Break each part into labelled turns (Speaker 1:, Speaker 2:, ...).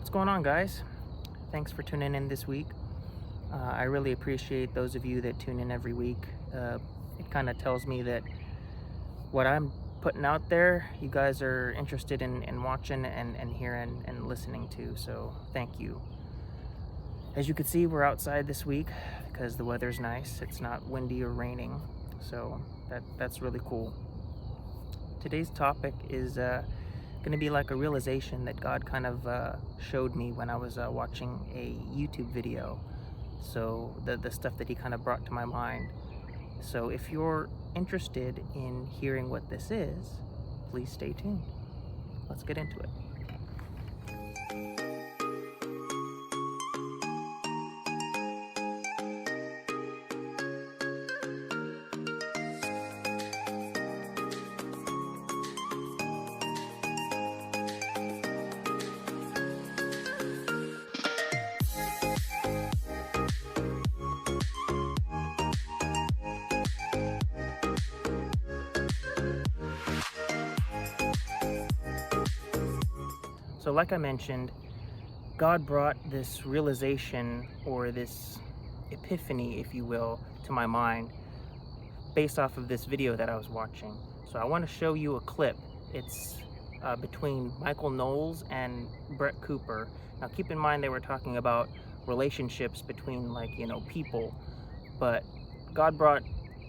Speaker 1: What's going on, guys? Thanks for tuning in this week. I really appreciate those of you that tune in every week. It kind of tells me that what I'm putting out there, you guys are interested in watching and hearing and listening to, so thank you. As you can see, we're outside this week because the weather's nice. It's not windy or raining, so that's really cool. Today's topic is going to be like a realization that God kind of showed me when I was watching a YouTube video. So the stuff that he kind of brought to my mind. So if you're interested in hearing what this is, please stay tuned. Let's get into it. So like I mentioned, God brought this realization or this epiphany, if you will, to my mind based off of this video that I was watching. So I want to show you a clip. It's between Michael Knowles and Brett Cooper. Now keep in mind they were talking about relationships between people, but God brought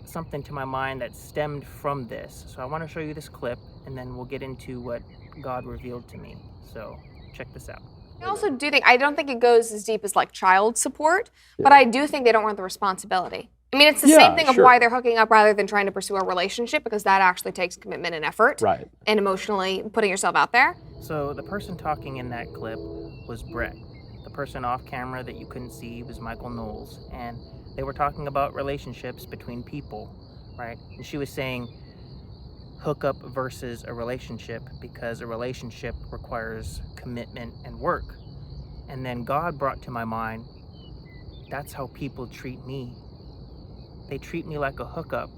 Speaker 1: something to my mind that stemmed from this. So I want to show you this clip and then we'll get into what God revealed to me. So check this out.
Speaker 2: I also do think, I don't think it goes as deep as like child support, but I do think they don't want the responsibility. I mean, it's the same thing of why they're hooking up rather than trying to pursue a relationship, because that actually takes commitment and effort.
Speaker 3: Right.
Speaker 2: And emotionally putting yourself out there.
Speaker 1: So the person talking in that clip was Brett. The person off camera that you couldn't see was Michael Knowles. And they were talking about relationships between people, right? And she was saying hookup versus a relationship, because a relationship requires commitment and work. And then God brought to my mind, that's how people treat me. They treat me like a hookup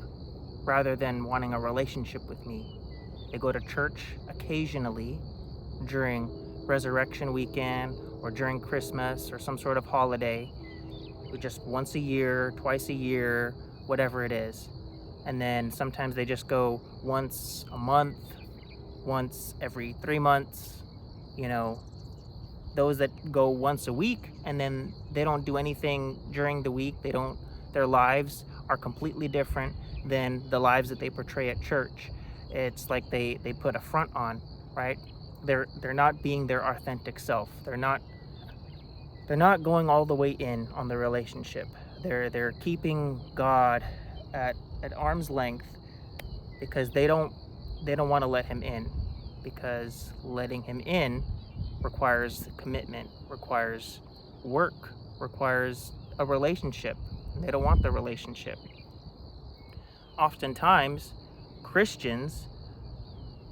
Speaker 1: rather than wanting a relationship with me. They go to church occasionally during Resurrection Weekend or during Christmas or some sort of holiday, just once a year, twice a year, whatever it is. And then sometimes they just go once a month, once every 3 months, those that go once a week and then they don't do anything during the week. Their lives are completely different than the lives that they portray at church. It's like they put a front on, right? They're not being their authentic self. They're not going all the way in on the relationship. They're keeping God at arm's length because they don't want to let him in, because letting him in requires commitment, requires work, requires a relationship. And they don't want the relationship. Oftentimes, Christians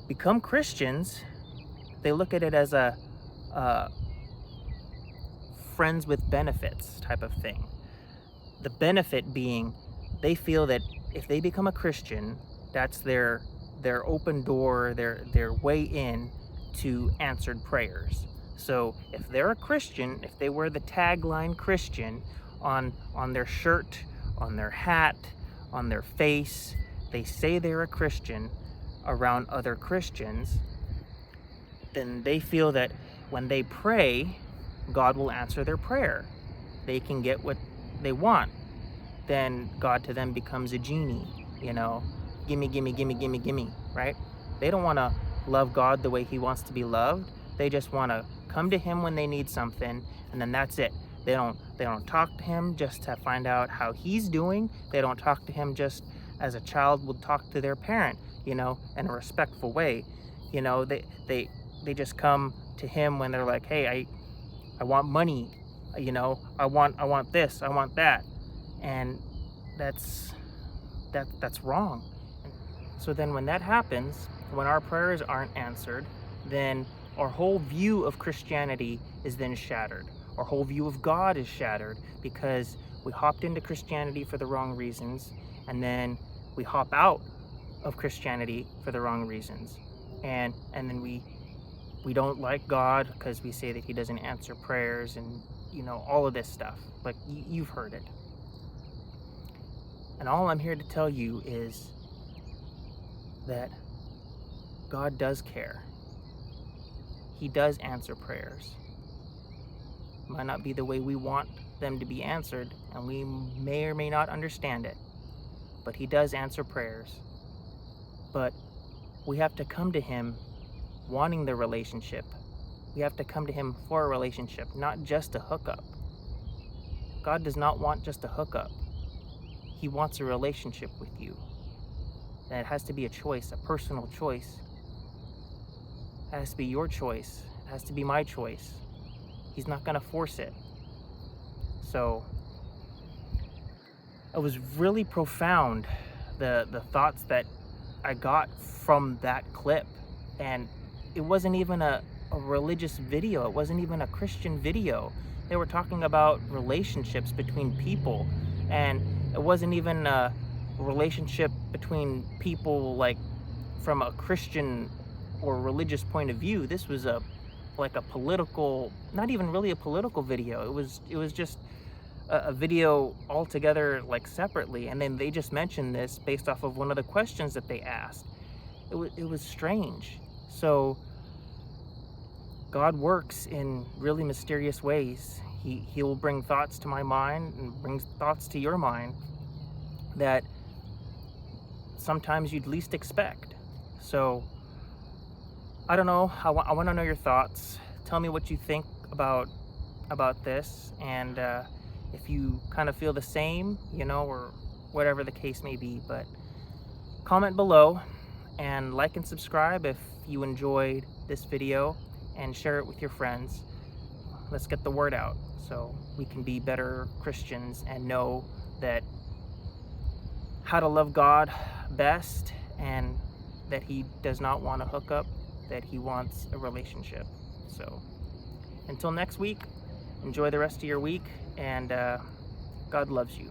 Speaker 1: become Christians. They look at it as a friends with benefits type of thing. The benefit being they feel that if they become a Christian, that's their open door, their way in to answered prayers. So if they're a Christian, if they wear the tagline Christian on their shirt, on their hat, on their face, they say they're a Christian around other Christians, then they feel that when they pray, God will answer their prayer. They can get what they want. Then God to them becomes a genie, gimme, gimme, gimme, gimme, gimme, right? They don't want to love God the way he wants to be loved. They just want to come to him when they need something, and then that's it. They don't talk to him just to find out how he's doing. They don't talk to him just as a child would talk to their parent, in a respectful way. They just come to him when they're like, hey, I want money, I want this, I want that. And that's wrong. So then when that happens, when our prayers aren't answered, then our whole view of Christianity is then shattered. Our whole view of God is shattered because we hopped into Christianity for the wrong reasons, and then we hop out of Christianity for the wrong reasons. And then we we don't like God because we say that he doesn't answer prayers, and all of this stuff. Like, you've heard it. And all I'm here to tell you is that God does care. He does answer prayers. Might not be the way we want them to be answered, and we may or may not understand it, but he does answer prayers. But we have to come to him wanting the relationship. We have to come to him for a relationship, not just a hookup. God does not want just a hookup. He wants a relationship with you. And it has to be a choice, a personal choice. It has to be your choice. It has to be my choice. He's not going to force it. So it was really profound, the thoughts that I got from that clip. And it wasn't even a religious video. It wasn't even a Christian video. They were talking about relationships between people. And it wasn't even a relationship between people like from a Christian or religious point of view. This was like a political, not even really a political video. It was just a video altogether, like, separately. And then they just mentioned this based off of one of the questions that they asked. It was strange. So God works in really mysterious ways. He will bring thoughts to my mind and brings thoughts to your mind that sometimes you'd least expect. So I don't know. I want to know your thoughts. Tell me what you think about this, and if you kind of feel the same, or whatever the case may be. But comment below and like and subscribe if you enjoyed this video, and share it with your friends. Let's get the word out so we can be better Christians and know that how to love God best, and that he does not want a hookup, that he wants a relationship. So until next week, enjoy the rest of your week, and God loves you.